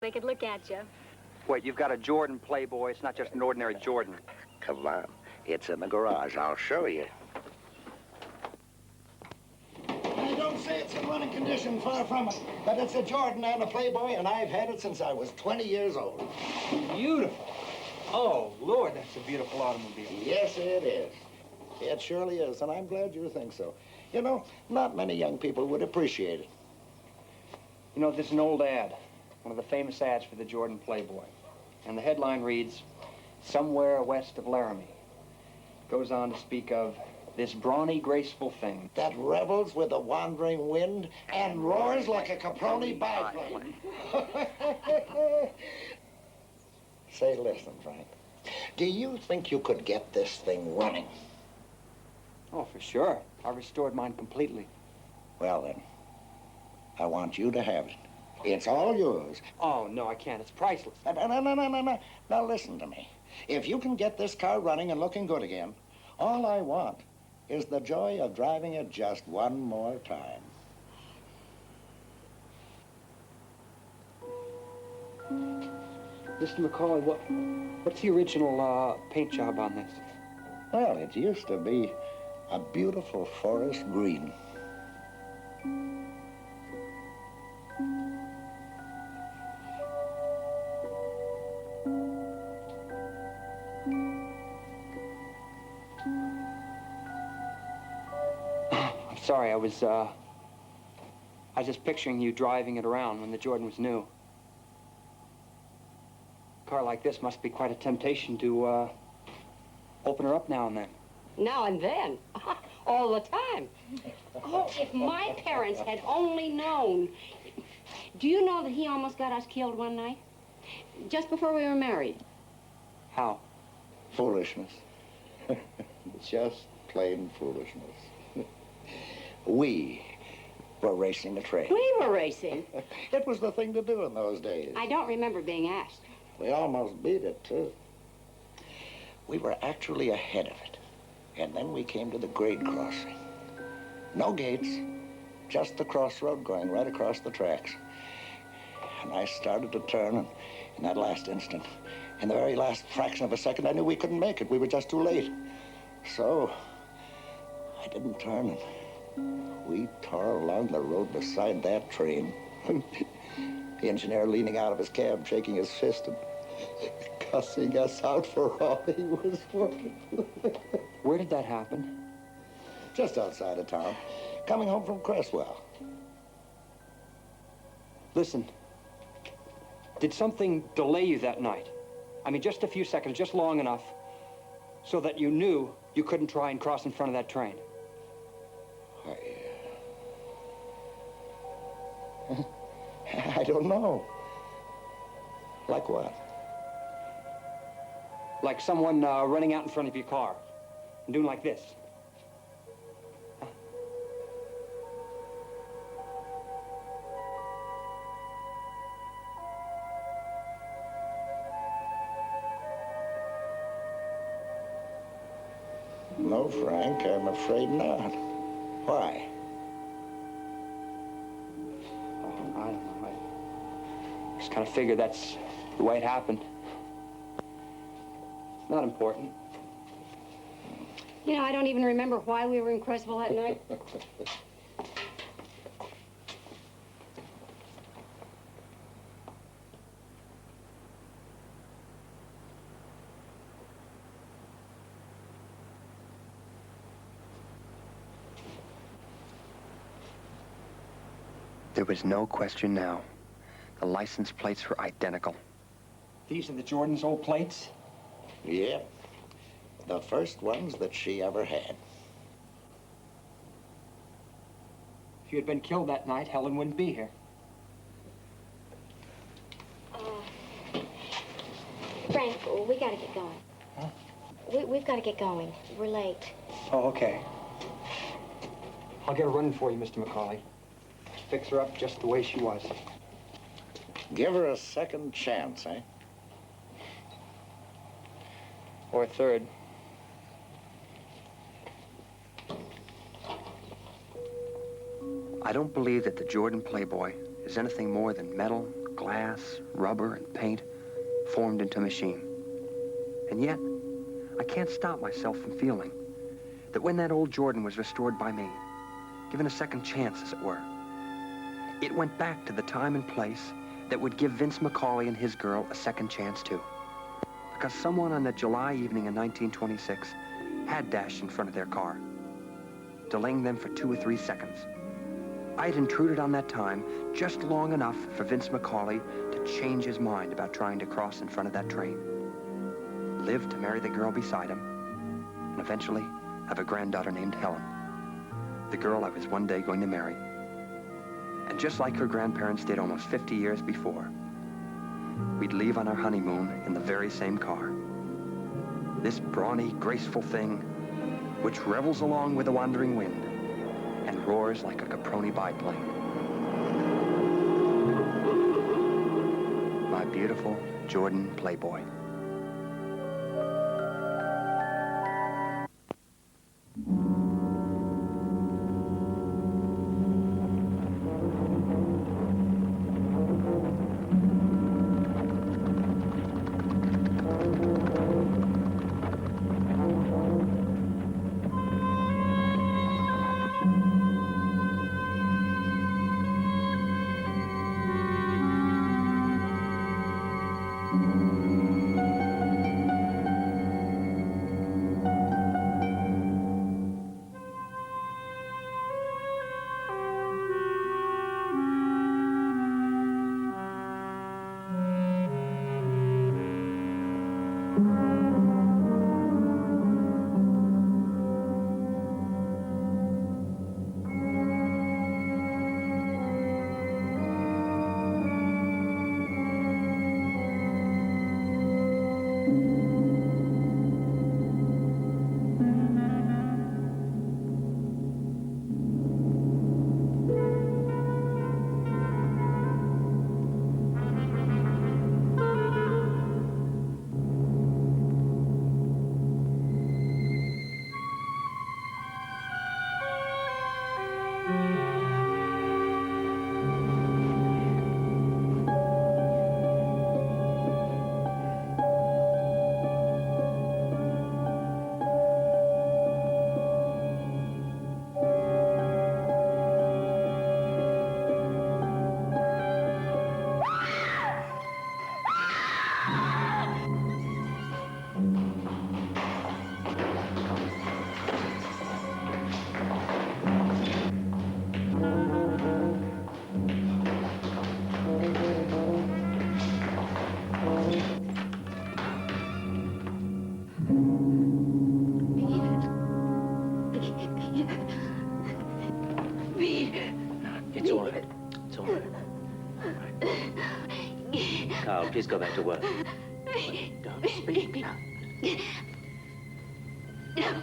They could look at you. Wait, you've got a Jordan Playboy. It's not just an ordinary Jordan. Come on. It's in the garage. I'll show you. I don't say it's in running condition, far from it. But it's a Jordan and a Playboy, and I've had it since I was 20 years old. Beautiful. Oh, Lord, that's a beautiful automobile. Yes, it is. It surely is, and I'm glad you think so. You know, not many young people would appreciate it. You know, there's an old ad, one of the famous ads for the Jordan Playboy. And the headline reads, "Somewhere west of Laramie." It goes on to speak of this brawny, graceful thing that revels with the wandering wind and roars like a Caproni biplane. Say, listen, Frank. Do you think you could get this thing running? Oh, for sure. I restored mine completely. Well, then, I want you to have it. It's all yours. Oh, no, I can't. It's priceless. No. Now, listen to me. If you can get this car running and looking good again, all I want is the joy of driving it just one more time. Mr. McCauley, what's the original paint job on this? Well, it used to be a beautiful forest green. I'm sorry, I was just picturing you driving it around when the Jordan was new. A car like this must be quite a temptation to open her up now and then. Now and then. All the time. Oh, if my parents had only known. Do you know that he almost got us killed one night? Just before we were married. How? Foolishness. Just plain foolishness. We were racing a train. We were racing? It was the thing to do in those days. I don't remember being asked. We almost beat it, too. We were actually ahead of it. And then we came to the grade crossing. No gates, just the crossroad going right across the tracks. And I started to turn, and in that last instant, in the very last fraction of a second, I knew we couldn't make it. We were just too late. So, I didn't turn, and we tore along the road beside that train. The engineer leaning out of his cab, shaking his fist and cussing us out for all he was worth. Where did that happen? Just outside of town, coming home from Cresswell. Listen, did something delay you that night? I mean, just a few seconds, just long enough, so that you knew you couldn't try and cross in front of that train? I don't know. Like what? Like someone running out in front of your car and doing like this. No, Frank, I'm afraid not. Why? Oh, I don't know. I just kind of figured that's the way it happened. Not important. You know, I don't even remember why we were in Cresswell that night. There was no question now. The license plates were identical. These are the Jordan's old plates? Yep. The first ones that she ever had. If you had been killed that night, Helen wouldn't be here. Frank, we gotta get going. Huh? We've gotta get going. We're late. Oh, okay. I'll get her running for you, Mr. McCauley. Fix her up just the way she was. Give her a second chance, eh? Or a third. I don't believe that the Jordan Playboy is anything more than metal, glass, rubber, and paint formed into a machine. And yet, I can't stop myself from feeling that when that old Jordan was restored by me, given a second chance, as it were, it went back to the time and place that would give Vince McCauley and his girl a second chance, too. Because someone on that July evening in 1926 had dashed in front of their car, delaying them for 2 or 3 seconds. I had intruded on that time just long enough for Vince McCauley to change his mind about trying to cross in front of that train, live to marry the girl beside him, and eventually have a granddaughter named Helen, the girl I was one day going to marry. And just like her grandparents did almost 50 years before, we'd leave on our honeymoon in the very same car. This brawny, graceful thing, which revels along with the wandering wind and roars like a Caproni biplane. My beautiful Jordan Playboy. It's all right. It's all right. Carl, please go back to work. Don't speak. No.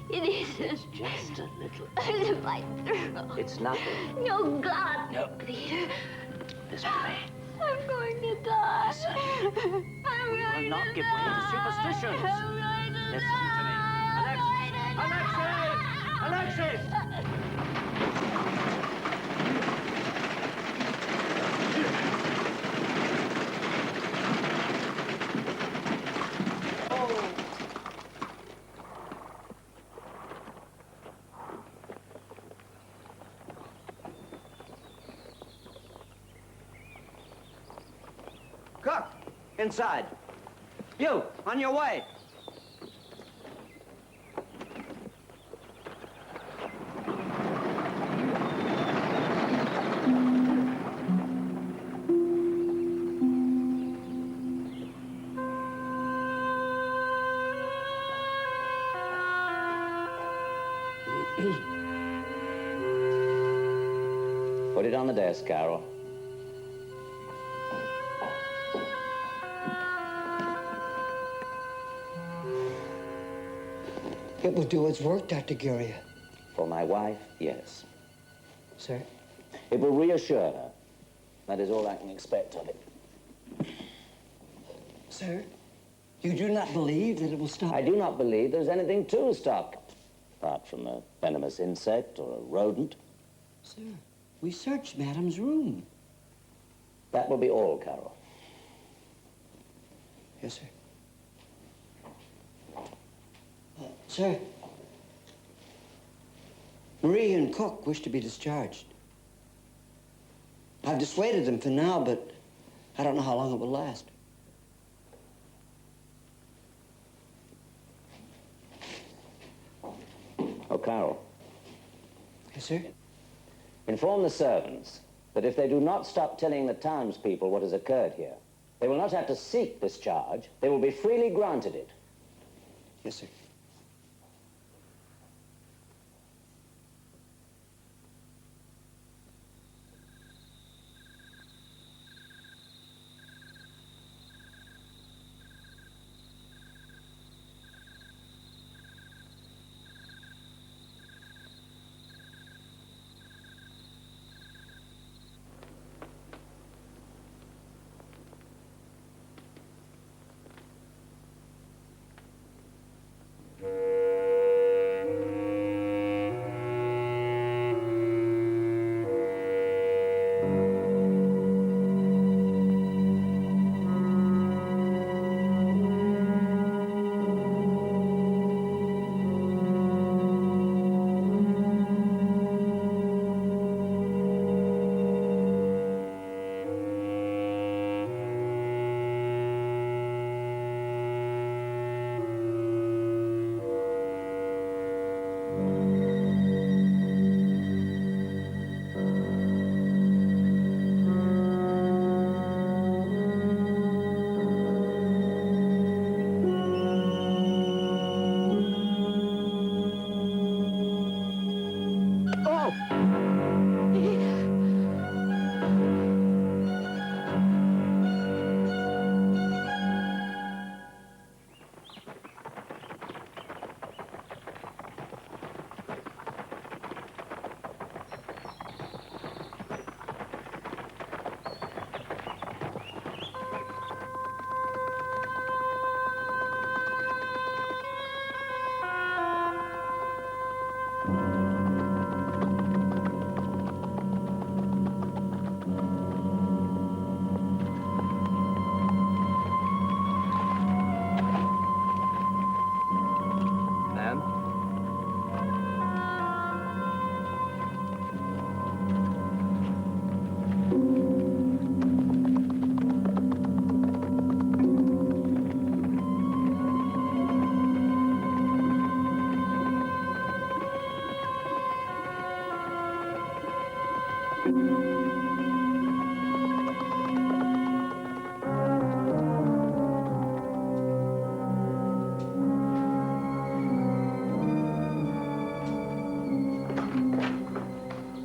It isn't. It's just a little. My throat. It's nothing. No, God. No. Peter. Listen to me. I'm going to die. Listen. I'm We going will not to give die. way to superstitions. I'm going to Listen die. to me. Alexis! Cook, inside. You, on your way. Put it on the desk, Carol. It will do its work, Dr. Guria. For my wife, yes. Sir? It will reassure her. That is all I can expect of it. Sir? You do not believe that it will stop? I do not believe there's anything to stop, apart from a venomous insect or a rodent. Sir, we searched Madam's room. That will be all, Carol. Yes, sir. Sir, Marie and Cook wish to be discharged. I've dissuaded them for now, but I don't know how long it will last. Oh, Carol. Yes, sir? Inform the servants that if they do not stop telling the townspeople what has occurred here, they will not have to seek discharge. They will be freely granted it. Yes, sir.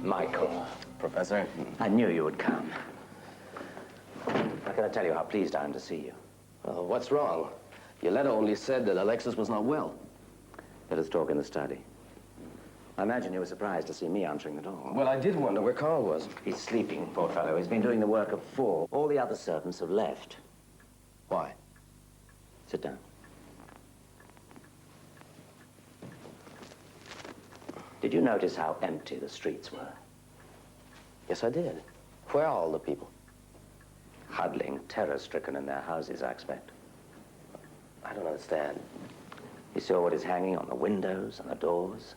Michael. Professor? I knew you would come. I gotta tell you how pleased I am to see you. What's wrong? Your letter only said that Alexis was not well. Let us talk in the study. I imagine you were surprised to see me answering the door. Well, I did wonder where Carl was. He's sleeping, poor fellow. He's been doing the work of 4. All the other servants have left. Why? Sit down. Did you notice how empty the streets were? Yes, I did. Where are all the people? Huddling, terror-stricken in their houses, I expect. I don't understand. You saw what is hanging on the windows and the doors?